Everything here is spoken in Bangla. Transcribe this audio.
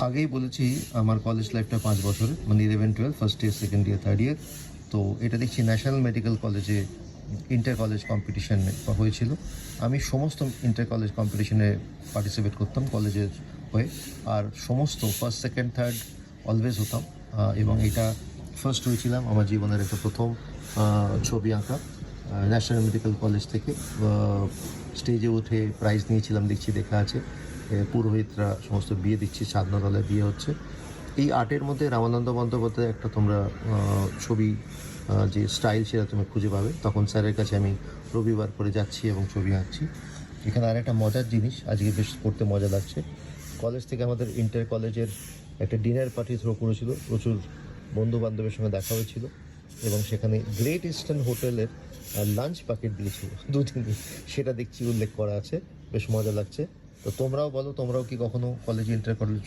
আগেই বলেছি আমার কলেজ লাইফটা 5 বছরের, মানে 11-12, first year, second year, third year. তো এটা দেখছি ন্যাশনাল মেডিকেল কলেজে ইন্টার কলেজ কম্পিটিশন হয়েছিল। আমি সমস্ত ইন্টার কলেজ কম্পিটিশনে পার্টিসিপেট করতাম কলেজের হয়ে, আর সমস্ত ফার্স্ট, সেকেন্ড, থার্ড অলওয়েজ হতাম। এবং এটা ফার্স্ট হয়েছিলাম আমার জীবনের একটা প্রথম ছবি আঁকা ন্যাশনাল মেডিকেল কলেজ থেকে। স্টেজে উঠে প্রাইজ নিয়েছিলাম, দেখছি দেখা আছে। পুরোহিতরা সমস্ত বিয়ে দিচ্ছে, সাধনাতলায় বিয়ে হচ্ছে। এই আর্টের মধ্যে রামানন্দ বন্দ্যোপাধ্যায় একটা তোমরা ছবি যে স্টাইল সেটা তুমি খুঁজে পাবে। তখন স্যারের কাছে আমি রবিবার করে যাচ্ছি এবং ছবি আঁকছি। এখানে আর একটা মজার জিনিস আজকে বেশ করতে মজা লাগছে, কলেজ থেকে আমাদের ইন্টার কলেজের একটা ডিনার পার্টি থ্রো করেছিল, প্রচুর বন্ধু বান্ধবের সঙ্গে দেখা হয়েছিল এবং সেখানে গ্রেট ইস্টার্ন হোটেলের লাঞ্চ প্যাকেট দিয়েছিল দুদিনই, সেটা দেখছি উল্লেখ করা আছে, বেশ মজা লাগছে। তো তোমরাও বলো, তোমরাও কি কখনো কলেজে ইন্টার কলেজ